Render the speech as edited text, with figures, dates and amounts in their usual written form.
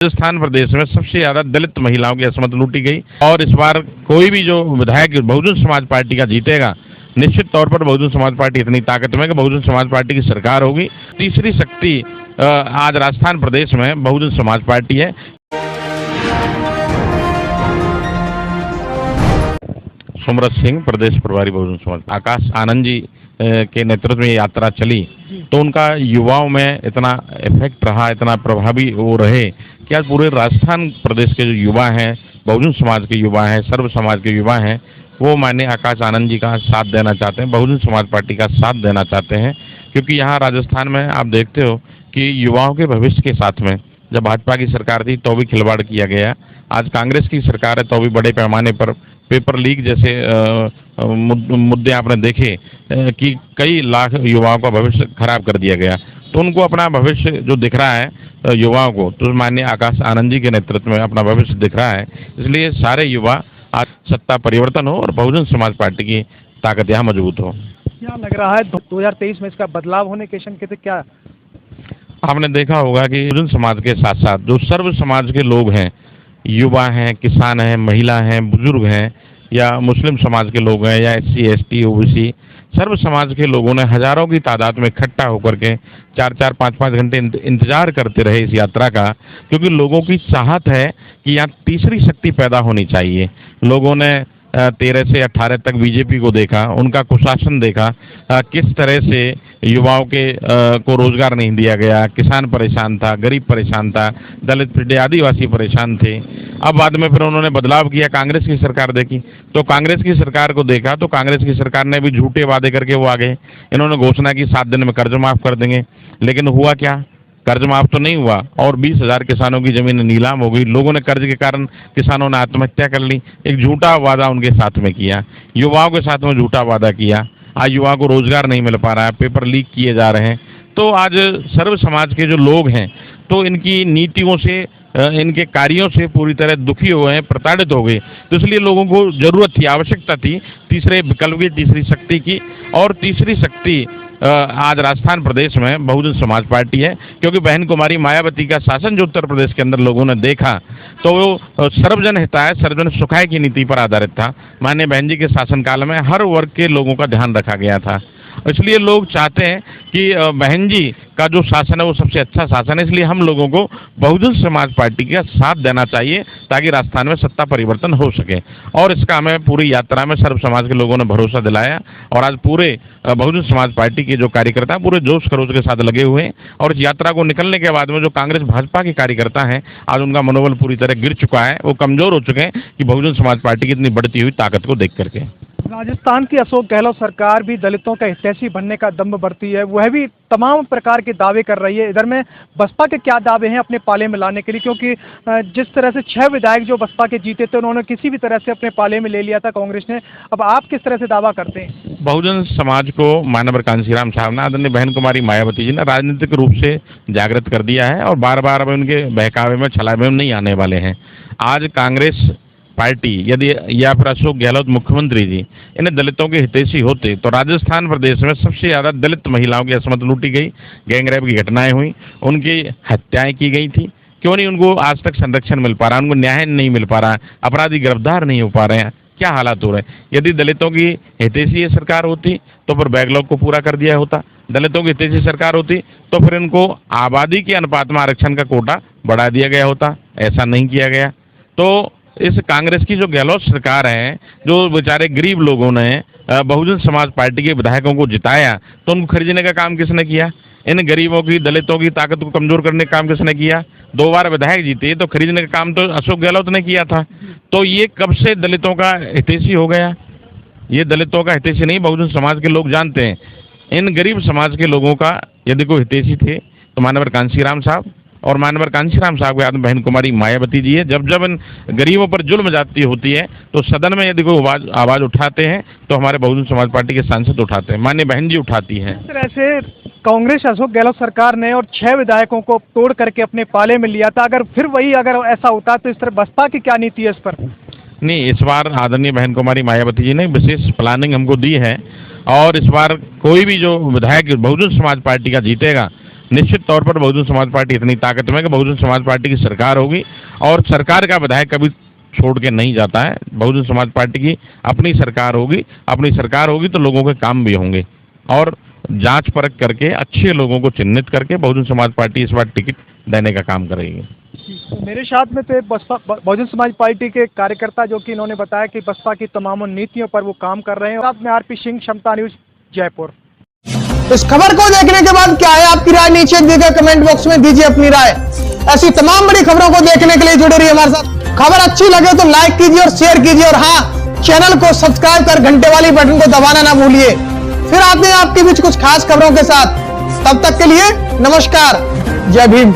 राजस्थान प्रदेश में सबसे ज्यादा दलित महिलाओं की असमत लूटी गई और इस बार कोई भी जो विधायक बहुजन समाज पार्टी का जीतेगा, निश्चित तौर पर बहुजन समाज पार्टी इतनी ताकत में कि बहुजन समाज पार्टी की सरकार होगी। तीसरी शक्ति आज राजस्थान प्रदेश में बहुजन समाज पार्टी है। सुमरत सिंह प्रदेश प्रभारी बहुजन समाज, आकाश आनंद जी के नेतृत्व में यात्रा चली तो उनका युवाओं में इतना इफेक्ट रहा, इतना प्रभावी वो रहे कि आज पूरे राजस्थान प्रदेश के जो युवा हैं, बहुजन समाज के युवा हैं, सर्व समाज के युवा हैं, वो माननीय आकाश आनंद जी का साथ देना चाहते हैं, बहुजन समाज पार्टी का साथ देना चाहते हैं। क्योंकि यहाँ राजस्थान में आप देखते हो कि युवाओं के भविष्य के साथ में जब भाजपा की सरकार थी तो भी खिलवाड़ किया गया, आज कांग्रेस की सरकार है तो भी बड़े पैमाने पर पेपर लीक जैसे मुद्दे आपने देखे कि कई लाख युवाओं का भविष्य खराब कर दिया गया। तो उनको अपना भविष्य जो दिख रहा है युवाओं को, तो माननीय आकाश आनंद जी के नेतृत्व में अपना भविष्य दिख रहा है। इसलिए सारे युवा आज सत्ता परिवर्तन हो और बहुजन समाज पार्टी की ताकत यहाँ मजबूत हो। क्या लग रहा है 2023 में इसका बदलाव होने के संकेत क्या? आपने देखा होगा कि बहुजन समाज के साथ साथ जो सर्व समाज के लोग हैं, युवा हैं, किसान हैं, महिला हैं, बुजुर्ग हैं या मुस्लिम समाज के लोग हैं या SC ST OBC, सर्व समाज के लोगों ने हजारों की तादाद में इकट्ठा होकर के 4-4 5-5 घंटे इंतजार करते रहे इस यात्रा का, क्योंकि लोगों की चाहत है कि यहाँ तीसरी शक्ति पैदा होनी चाहिए। लोगों ने 13 से 18 तक बीजेपी को देखा, उनका कुशासन देखा, किस तरह से युवाओं के को रोजगार नहीं दिया गया, किसान परेशान था, गरीब परेशान था, दलित पिछड़े आदिवासी परेशान थे। अब बाद में फिर उन्होंने बदलाव किया, कांग्रेस की सरकार देखी तो कांग्रेस की सरकार को देखा तो कांग्रेस की सरकार ने भी झूठे वादे करके वो आ गए। इन्होंने घोषणा की 7 दिन में कर्ज माफ कर देंगे, लेकिन हुआ क्या? कर्ज माफ तो नहीं हुआ और 20,000 किसानों की जमीन नीलाम हो गई। लोगों ने कर्ज के कारण किसानों ने आत्महत्या कर ली। एक झूठा वादा उनके साथ में किया, युवाओं के साथ में झूठा वादा किया। आज युवाओं को रोजगार नहीं मिल पा रहा है, पेपर लीक किए जा रहे हैं। तो आज सर्व समाज के जो लोग हैं तो इनकी नीतियों से, इनके कार्यों से पूरी तरह दुखी हुए हैं, प्रताड़ित हो गए। तो इसलिए लोगों को जरूरत थी, आवश्यकता थी तीसरे विकल्प की, तीसरी शक्ति की। और तीसरी शक्ति आज राजस्थान प्रदेश में बहुजन समाज पार्टी है, क्योंकि बहन कुमारी मायावती का शासन जो उत्तर प्रदेश के अंदर लोगों ने देखा तो वो सर्वजन हिताय सर्वजन सुखाय की नीति पर आधारित था। माननीय बहन जी के शासनकाल में हर वर्ग के लोगों का ध्यान रखा गया था। इसलिए लोग चाहते हैं कि बहन जी का जो शासन है वो सबसे अच्छा शासन है। इसलिए हम लोगों को बहुजन समाज पार्टी का साथ देना चाहिए ताकि राजस्थान में सत्ता परिवर्तन हो सके। और इसका हमें पूरी यात्रा में सर्व समाज के लोगों ने भरोसा दिलाया और आज पूरे बहुजन समाज पार्टी के जो कार्यकर्ता पूरे जोश खरोश के साथ लगे हुए हैं। और इस यात्रा को निकलने के बाद में जो कांग्रेस भाजपा के कार्यकर्ता हैं, आज उनका मनोबल पूरी तरह गिर चुका है, वो कमजोर हो चुके हैं कि बहुजन समाज पार्टी की इतनी बढ़ती हुई ताकत को देख करके। राजस्थान की अशोक गहलोत सरकार भी दलितों का हितैषी बनने का दम बरती है, वह भी तमाम प्रकार के दावे कर रही है। इधर में बसपा के क्या दावे हैं अपने पाले में लाने के लिए? क्योंकि जिस तरह से 6 विधायक जो बसपा के जीते थे उन्होंने किसी भी तरह से अपने पाले में ले लिया था कांग्रेस ने। अब आप किस तरह से दावा करते हैं? बहुजन समाज को माननीय कांशीराम साहब ने, आदरणीय बहन कुमारी मायावती जी ने राजनीतिक रूप से जागृत कर दिया है और बार बार अब उनके बहकावे में छलावे में नहीं आने वाले हैं। आज कांग्रेस पार्टी यदि या फिर अशोक गहलोत मुख्यमंत्री जी इन्हें दलितों के हितैषी होते तो राजस्थान प्रदेश में सबसे ज्यादा दलित महिलाओं की असमत लूटी गई, गैंगरेप की घटनाएं हुई, उनकी हत्याएं की गई थी। क्यों नहीं उनको आज तक संरक्षण मिल पा रहा, उनको न्याय नहीं मिल पा रहा, अपराधी गिरफ्तार नहीं हो पा रहे हैं, क्या हालात हो रहे हैं? यदि दलितों की हितैषी ये सरकार होती तो फिर बैकलॉग को पूरा कर दिया होता। दलितों की हितैषी सरकार होती तो फिर इनको आबादी के अनुपात में आरक्षण का कोटा बढ़ा दिया गया होता। ऐसा नहीं किया गया। तो इस कांग्रेस की जो गहलोत सरकार है, जो बेचारे गरीब लोगों ने बहुजन समाज पार्टी के विधायकों को जिताया तो उनको खरीदने का काम किसने किया? इन गरीबों की, दलितों की ताकत को कमजोर करने का काम किसने किया? 2 बार विधायक जीते तो खरीदने का काम तो अशोक गहलोत ने किया था। तो ये कब से दलितों का हितैषी हो गया? ये दलितों का हितैषी नहीं, बहुजन समाज के लोग जानते हैं। इन गरीब समाज के लोगों का यदि कोई हितैषी थे तो माननीय कांशीराम साहब और माननीय कांशीराम साहब के आदमी बहन कुमारी मायावती जी है। जब जब इन गरीबों पर जुल्म जाती होती है तो सदन में यदि कोई आवाज उठाते हैं तो हमारे बहुजन समाज पार्टी के सांसद उठाते हैं, माननीय बहन जी उठाती हैं। इस तरह से कांग्रेस अशोक गहलोत सरकार ने और 6 विधायकों को तोड़ करके अपने पाले में लिया था। अगर फिर वही अगर ऐसा होता तो इस तरह बसपा की क्या नीति है इस पर? नहीं, इस बार आदरणीय बहन कुमारी मायावती जी ने विशेष प्लानिंग हमको दी है और इस बार कोई भी जो विधायक बहुजन समाज पार्टी का जीतेगा, निश्चित तौर पर बहुजन समाज पार्टी इतनी ताकत में कि बहुजन समाज पार्टी की सरकार होगी और सरकार का विधायक कभी छोड़ के नहीं जाता है। बहुजन समाज पार्टी की अपनी सरकार होगी तो लोगों के काम भी होंगे और जांच परख करके अच्छे लोगों को चिन्हित करके बहुजन समाज पार्टी इस बार टिकट देने का काम करेगी। तो मेरे साथ में तो बसपा बहुजन समाज पार्टी के कार्यकर्ता जो कि इन्होंने बताया कि बसपा की तमाम नीतियों पर वो काम कर रहे हैं। साथ में आरपी सिंह, क्षमता न्यूज, जयपुर। इस खबर को देखने के बाद क्या है आपकी राय, नीचे दिए गए कमेंट बॉक्स में दीजिए अपनी राय। ऐसी तमाम बड़ी खबरों को देखने के लिए जुड़े रहिए हमारे साथ। खबर अच्छी लगे तो लाइक कीजिए और शेयर कीजिए और हाँ, चैनल को सब्सक्राइब कर घंटे वाली बटन को दबाना ना भूलिए। फिर आते हैं आपके बीच कुछ खास खबरों के साथ। तब तक के लिए नमस्कार, जय भीम।